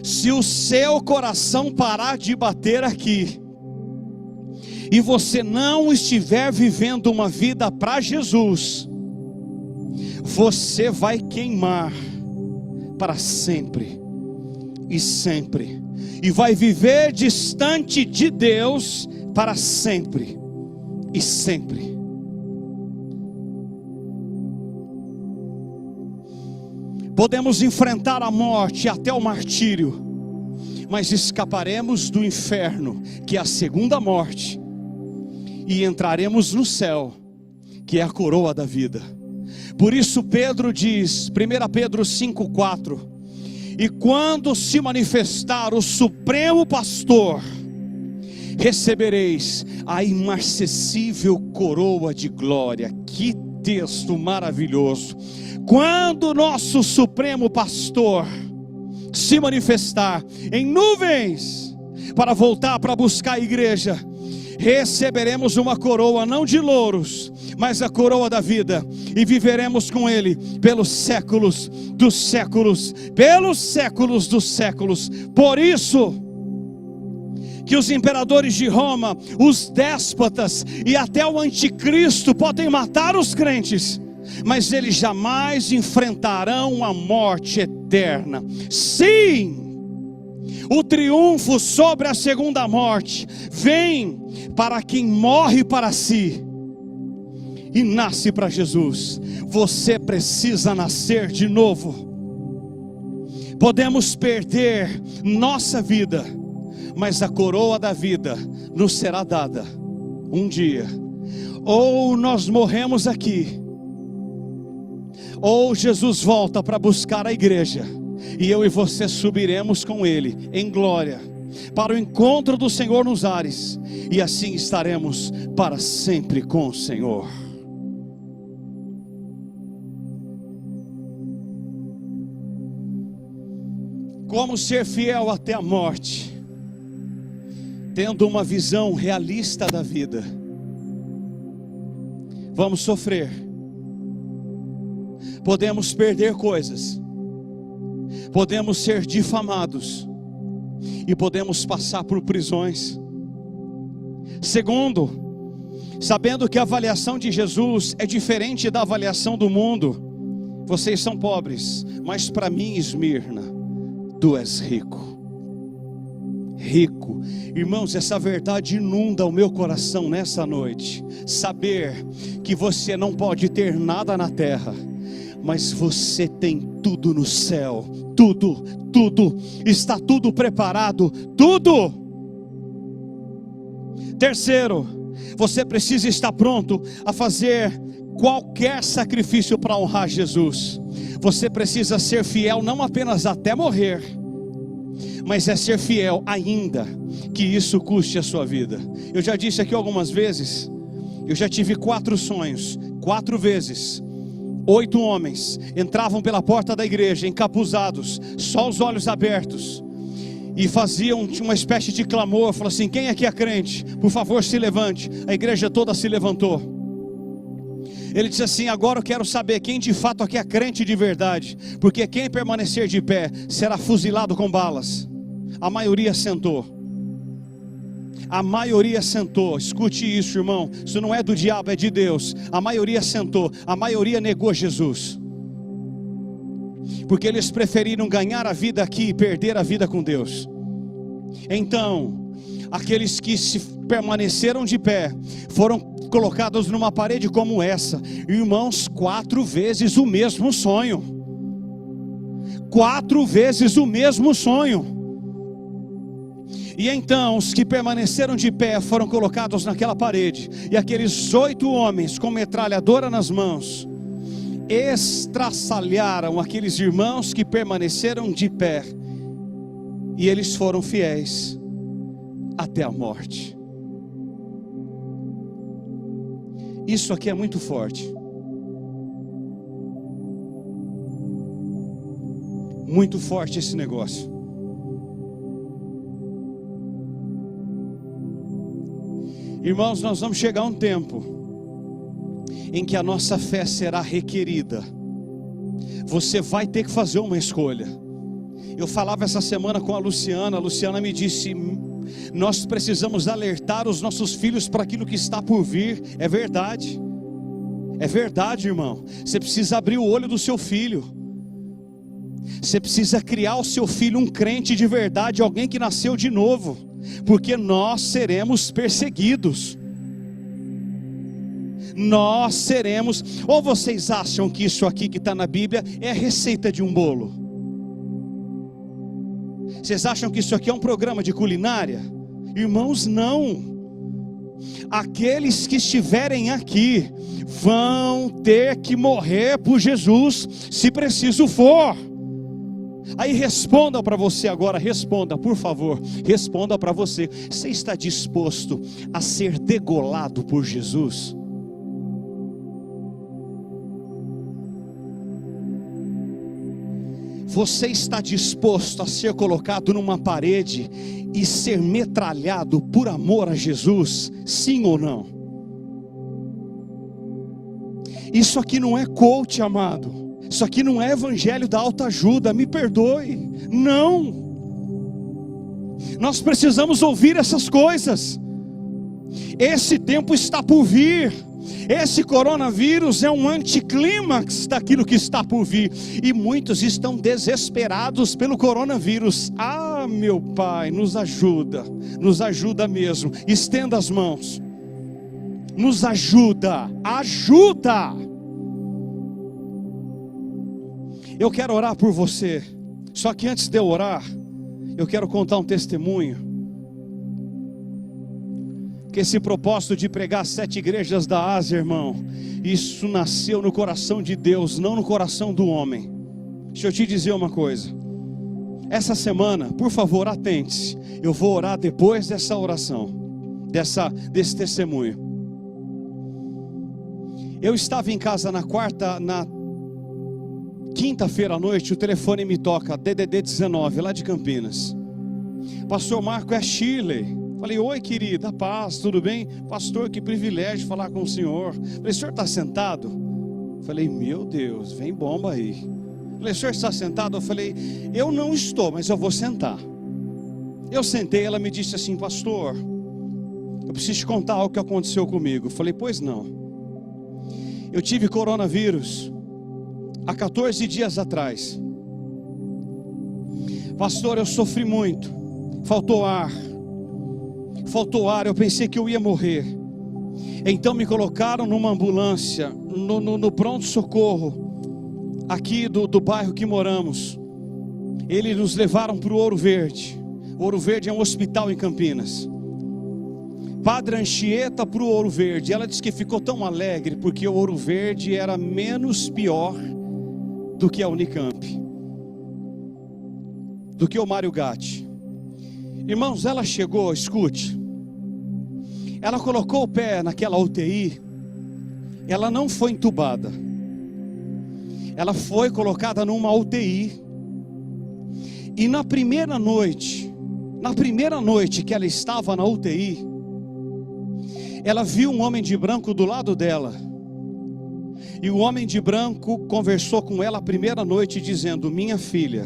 Se o seu coração parar de bater aqui, e você não estiver vivendo uma vida para Jesus, você vai queimar para sempre e sempre, e vai viver distante de Deus para sempre e sempre. Podemos enfrentar a morte até o martírio, mas escaparemos do inferno, que é a segunda morte, e entraremos no céu, que é a coroa da vida. Por isso Pedro diz, 1 Pedro 5:4, e quando se manifestar o supremo pastor, recebereis a imarcessível coroa de glória. Que texto maravilhoso! Quando o nosso supremo pastor se manifestar em nuvens, para voltar para buscar a igreja, receberemos uma coroa, não de louros, mas a coroa da vida, e viveremos com Ele pelos séculos dos séculos, pelos séculos dos séculos. Por isso que os imperadores de Roma, os déspotas e até o anticristo podem matar os crentes, mas eles jamais enfrentarão a morte eterna. Sim, o triunfo sobre a segunda morte vem para quem morre para si e nasce para Jesus. Você precisa nascer de novo. Podemos perder nossa vida, mas a coroa da vida nos será dada um dia. Ou nós morremos aqui, ou Jesus volta para buscar a igreja, e eu e você subiremos com Ele em glória para o encontro do Senhor nos ares, e assim estaremos para sempre com o Senhor. Como ser fiel até a morte? Tendo uma visão realista da vida. Vamos sofrer, podemos perder coisas, podemos ser difamados, e podemos passar por prisões. Segundo, sabendo que a avaliação de Jesus é diferente da avaliação do mundo. Vocês são pobres, mas para mim, Esmirna, tu és rico. Rico. Irmãos, essa verdade inunda o meu coração nessa noite. Saber que você não pode ter nada na terra, mas você tem tudo no céu, tudo, está tudo preparado, tudo. Terceiro, você precisa estar pronto a fazer qualquer sacrifício para honrar Jesus. Você precisa ser fiel não apenas até morrer, mas é ser fiel ainda que isso custe a sua vida. Eu já disse aqui algumas vezes, eu já tive 4 sonhos, 4 vezes. 8 homens entravam pela porta da igreja encapuzados, só os olhos abertos, e faziam uma espécie de clamor, falaram assim: quem aqui é crente? Por favor, se levante. A igreja toda se levantou. Ele disse assim: agora eu quero saber quem de fato aqui é crente de verdade, porque quem permanecer de pé será fuzilado com balas. A maioria sentou. A maioria sentou. Escute isso, irmão, isso não é do diabo, é de Deus. A maioria sentou, a maioria negou Jesus, porque eles preferiram ganhar a vida aqui e perder a vida com Deus. Então, aqueles que se permaneceram de pé foram colocados numa parede como essa. Irmãos, 4 vezes o mesmo sonho. 4 vezes o mesmo sonho. E então os que permaneceram de pé foram colocados naquela parede, e aqueles 8 homens com metralhadora nas mãos estraçalharam aqueles irmãos que permaneceram de pé, e eles foram fiéis até a morte. Isso aqui é muito forte, muito forte esse negócio. Irmãos, nós vamos chegar a um tempo em que a nossa fé será requerida. Você vai ter que fazer uma escolha. Eu falava essa semana com a Luciana me disse: nós precisamos alertar os nossos filhos para aquilo que está por vir. É verdade, irmão. Você precisa abrir o olho do seu filho. Você precisa criar o seu filho um crente de verdade, alguém que nasceu de novo, porque nós seremos perseguidos. Nós seremos. Ou vocês acham que isso aqui que está na Bíblia é a receita de um bolo? Vocês acham que isso aqui é um programa de culinária? Irmãos, não. Aqueles que estiverem aqui vão ter que morrer por Jesus, se preciso for. Aí responda para você agora, responda, por favor, responda para você. Você está disposto a ser degolado por Jesus? Você está disposto a ser colocado numa parede e ser metralhado por amor a Jesus? Sim ou não? Isso aqui não é coach, amado. Isso aqui não é evangelho da autoajuda, me perdoe. Não. Nós precisamos ouvir essas coisas. Esse tempo está por vir. Esse coronavírus é um anticlímax daquilo que está por vir. E muitos estão desesperados pelo coronavírus. Ah, meu Pai, nos ajuda mesmo. Estenda as mãos. Nos ajuda. Eu quero orar por você. Só que antes de eu orar, eu quero contar um testemunho. Que esse propósito de pregar 7 igrejas da Ásia, irmão, isso nasceu no coração de Deus, não no coração do homem. Deixa eu te dizer uma coisa. Essa semana, por favor, atente-se. Eu vou orar depois dessa oração, desse testemunho. Eu estava em casa na quinta-feira à noite, o telefone me toca, DDD 19, lá de Campinas. Pastor Marco, é Shirley. Falei: oi querida, paz, tudo bem? Pastor, que privilégio falar com o senhor. Falei: o senhor está sentado? Falei: meu Deus, vem bomba aí. Falei: o senhor está sentado? Eu falei: eu não estou, mas eu vou sentar. Eu sentei, ela me disse assim: pastor, eu preciso te contar algo que aconteceu comigo. Falei: pois não. Eu tive coronavírus há 14 dias atrás. Pastor, eu sofri muito. Faltou ar, eu pensei que eu ia morrer. Então me colocaram numa ambulância, no pronto-socorro, aqui do bairro que moramos, eles nos levaram para o Ouro Verde. Ouro Verde é um hospital em Campinas. Padre Anchieta para o Ouro Verde. Ela disse que ficou tão alegre porque o Ouro Verde era menos pior do que a Unicamp, do que o Mário Gatti. Irmãos, ela chegou, escute, ela colocou o pé naquela UTI, ela não foi entubada, ela foi colocada numa UTI, e na primeira noite que ela estava na UTI, ela viu um homem de branco do lado dela, e o homem de branco conversou com ela a primeira noite dizendo: minha filha,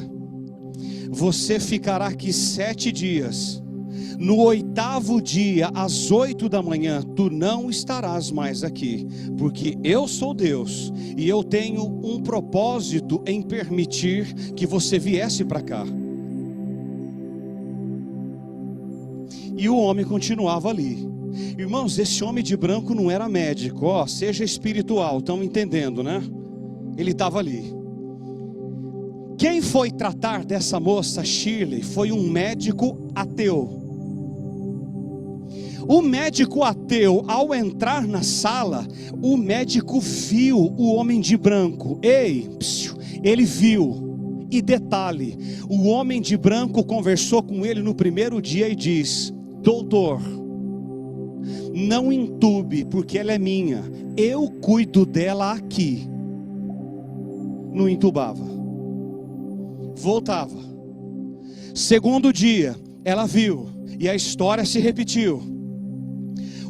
você ficará aqui 7 dias, no 8º dia, às 8 da manhã, tu não estarás mais aqui, porque eu sou Deus, e eu tenho um propósito em permitir que você viesse para cá. E o homem continuava ali. Irmãos, esse homem de branco não era médico, seja espiritual, estão entendendo, né? Ele estava ali. Quem foi tratar dessa moça, Shirley, foi um médico ateu. O médico ateu, ao entrar na sala, o médico viu o homem de branco. Ele viu. E detalhe, o homem de branco conversou com ele no primeiro dia e diz: doutor, não entube, porque ela é minha, eu cuido dela aqui. Não entubava, voltava. Segundo dia, ela viu, e a história se repetiu.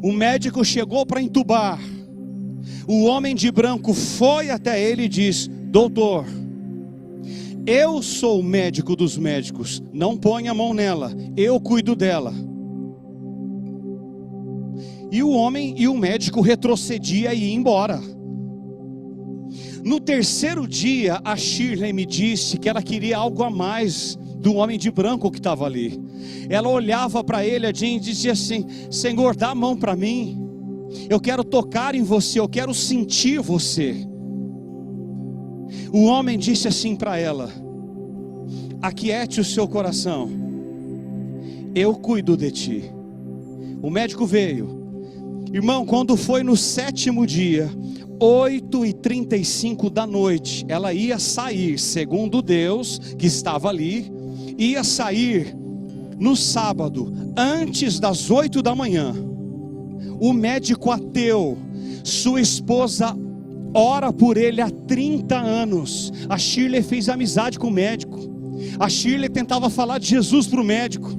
O médico chegou para entubar, o homem de branco foi até ele e disse: doutor, eu sou o médico dos médicos, não ponha a mão nela, eu cuido dela. E o homem e o médico retrocedia e ia embora. No terceiro dia, a Shirley me disse que ela queria algo a mais do homem de branco que estava ali. Ela olhava para ele, a Jean, e dizia assim: Senhor, dá a mão para mim, eu quero tocar em você, eu quero sentir você. O homem disse assim para ela: aquiete o seu coração, eu cuido de ti. O médico veio. Irmão, quando foi no 7º dia, 8h35 da noite, ela ia sair, segundo Deus que estava ali, ia sair no sábado, antes das 8 da manhã. O médico ateu, sua esposa ora por ele há 30 anos. A Shirley fez amizade com o médico. A Shirley tentava falar de Jesus para o médico,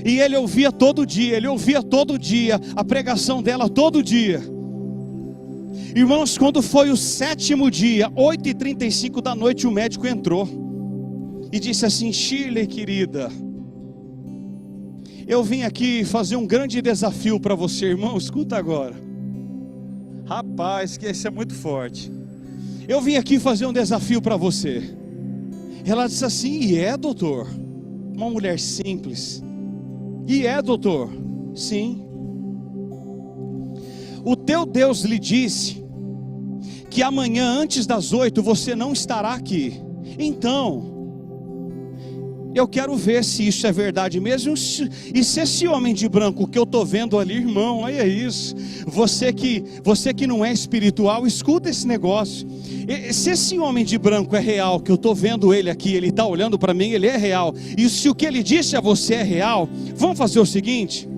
e ele ouvia todo dia, a pregação dela todo dia. Irmãos, quando foi o 7º dia, 8h35 da noite, o médico entrou e disse assim: Shirley querida, eu vim aqui fazer um grande desafio para você. Irmão, escuta agora. Rapaz, que esse é muito forte. Eu vim aqui fazer um desafio para você. Ela disse assim: e é, doutor? Uma mulher simples. E é, doutor? Sim. O teu Deus lhe disse que amanhã antes das 8 você não estará aqui. Então, eu quero ver se isso é verdade mesmo. E se esse homem de branco que eu estou vendo ali, irmão, olha isso. Você que não é espiritual, escuta esse negócio. Se esse homem de branco é real, que eu estou vendo ele aqui, ele está olhando para mim, ele é real. E se o que ele disse a você é real, vamos fazer o seguinte: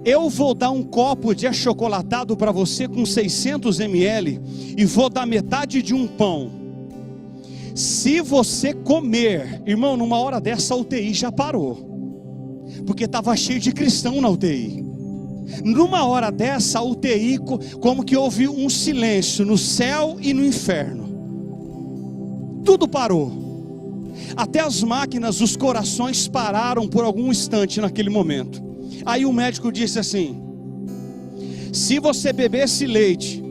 eu vou dar um copo de achocolatado para você com 600 ml e vou dar metade de um pão. Se você comer, irmão, numa hora dessa a UTI já parou, porque estava cheio de cristão na UTI. Numa hora dessa a UTI, como que houve um silêncio no céu e no inferno. Tudo parou. Até as máquinas, os corações pararam por algum instante naquele momento. Aí o médico disse assim: se você beber esse leite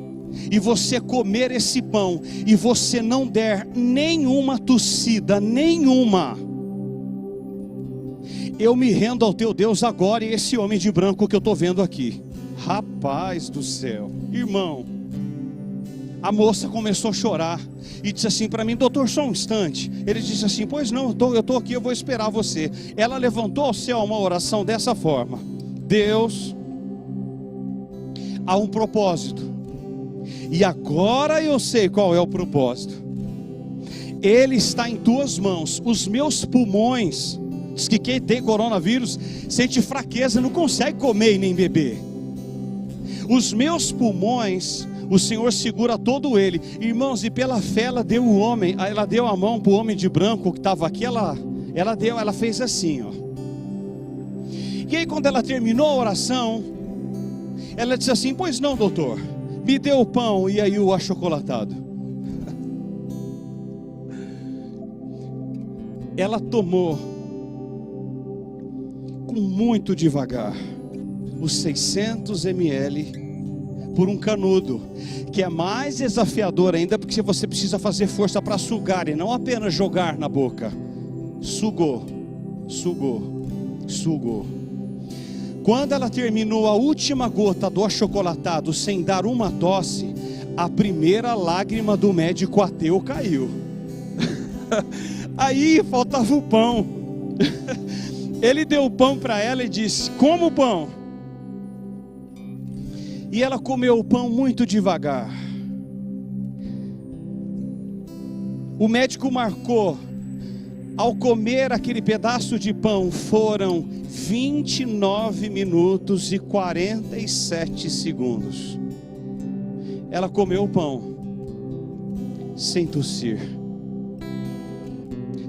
e você comer esse pão e você não der nenhuma tossida, nenhuma, eu me rendo ao teu Deus agora. E esse homem de branco que eu estou vendo aqui, rapaz do céu, irmão, A moça começou a chorar e disse assim para mim: doutor, só um instante. Ele disse assim: pois não, eu estou aqui, eu vou esperar você. Ela levantou ao céu uma oração dessa forma: Deus, há um propósito, e agora eu sei qual é o propósito. Ele está em tuas mãos. Os meus pulmões, diz que quem tem coronavírus sente fraqueza, não consegue comer e nem beber. Os meus pulmões, o Senhor segura todo ele. Irmãos, e pela fé ela deu a mão para o homem de branco que estava aqui. Ela fez assim, ó. E aí quando ela terminou a oração, ela disse assim: pois não, doutor, me dê o pão e aí o achocolatado. Ela tomou com muito devagar os 600 ml por um canudo, que é mais desafiador ainda, porque você precisa fazer força para sugar e não apenas jogar na boca. Sugou. Quando ela terminou a última gota do achocolatado sem dar uma tosse, a primeira lágrima do médico ateu caiu. Aí faltava o pão. Ele deu o pão para ela e disse: coma o pão. E ela comeu o pão muito devagar. O médico marcou: ao comer aquele pedaço de pão foram 29 minutos e 47 segundos. Ela comeu o pão sem tossir.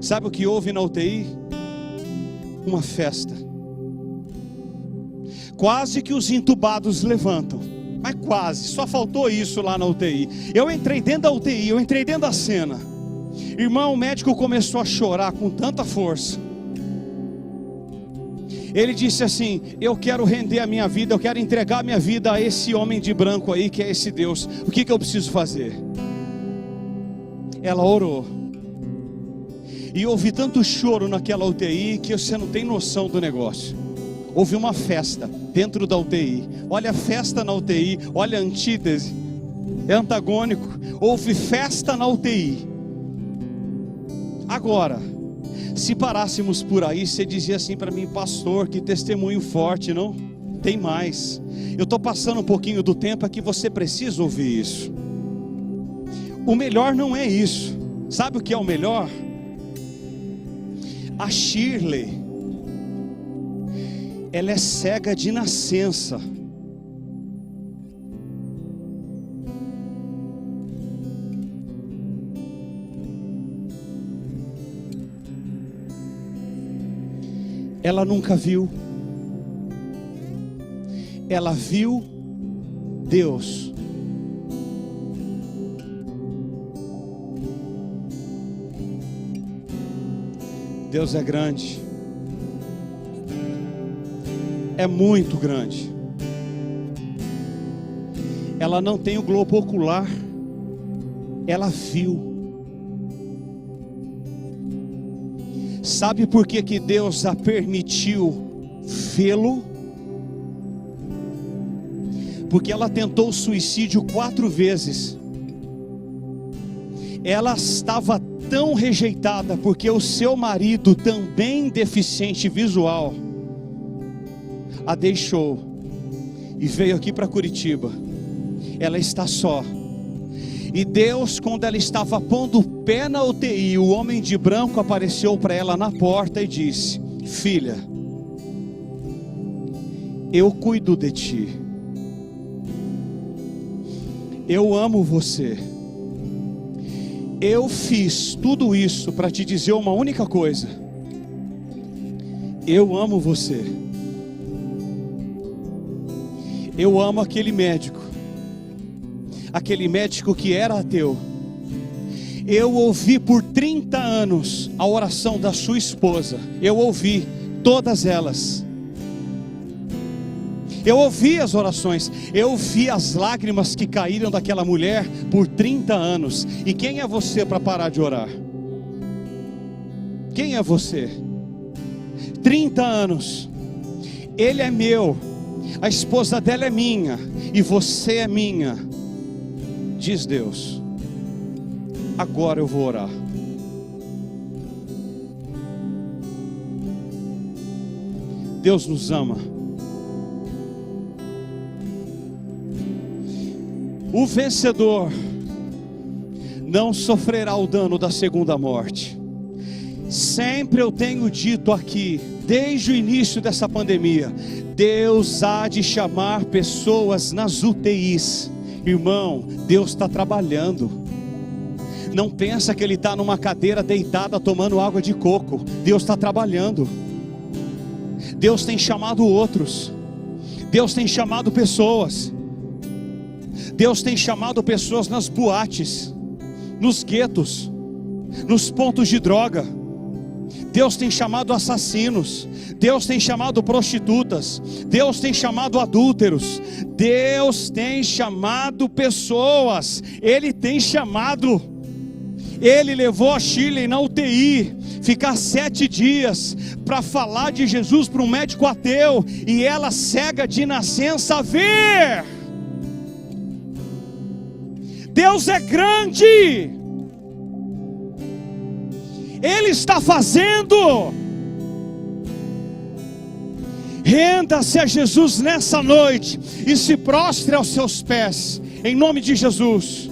Sabe o que houve na UTI? Uma festa. Quase que os entubados levantam, mas quase, só faltou isso lá na UTI. Eu entrei dentro da UTI, eu entrei dentro da cena. Irmão, o médico começou a chorar com tanta força. Ele disse assim: eu quero render a minha vida, eu quero entregar a minha vida a esse homem de branco aí, que é esse Deus. O que eu preciso fazer? Ela orou. E houve tanto choro naquela UTI que você não tem noção do negócio. Houve uma festa dentro da UTI. Olha a festa na UTI, olha a antítese, é antagônico. Houve festa na UTI. Agora, se parássemos por aí, você dizia assim para mim: pastor, que testemunho forte, não? Tem mais. Eu estou passando um pouquinho do tempo, é que você precisa ouvir isso. O melhor não é isso. Sabe o que é o melhor? A Shirley, ela é cega de nascença. Ela nunca viu. Ela viu Deus. Deus é grande, é muito grande. Ela não tem o globo ocular, ela viu. Sabe por que Deus a permitiu vê-lo? Porque ela tentou o suicídio 4 vezes. Ela estava tão rejeitada, porque o seu marido, também deficiente visual, a deixou e veio aqui para Curitiba. Ela está só. E Deus, quando ela estava pondo o pé na UTI, o homem de branco apareceu para ela na porta e disse: filha, eu cuido de ti, eu amo você. Eu fiz tudo isso para te dizer uma única coisa: eu amo você. Eu amo aquele médico que era ateu. Eu ouvi por 30 anos a oração da sua esposa. Eu ouvi todas elas. Eu ouvi as orações, eu vi as lágrimas que caíram daquela mulher por 30 anos. E quem é você para parar de orar? Quem é você? 30 anos. Ele é meu, a esposa dela é minha, e você é minha. diz Deus, agora eu vou orar. Deus nos ama. O vencedor não sofrerá o dano da segunda morte. Sempre eu tenho dito aqui, desde o início dessa pandemia, Deus há de chamar pessoas nas UTIs. Irmão, Deus está trabalhando. Não pensa que Ele está numa cadeira deitada tomando água de coco. Deus está trabalhando. Deus tem chamado outros. Deus tem chamado pessoas. Deus tem chamado pessoas nas boates, nos guetos, nos pontos de droga. Deus tem chamado assassinos. Deus tem chamado prostitutas. Deus tem chamado adúlteros. Deus tem chamado pessoas. Ele tem chamado. Ele levou a Shirley na UTI, ficar 7 dias, para falar de Jesus para um médico ateu, e ela cega de nascença ver. Deus é grande. Ele está fazendo. Renda-se a Jesus nessa noite e se prostre aos seus pés, em nome de Jesus.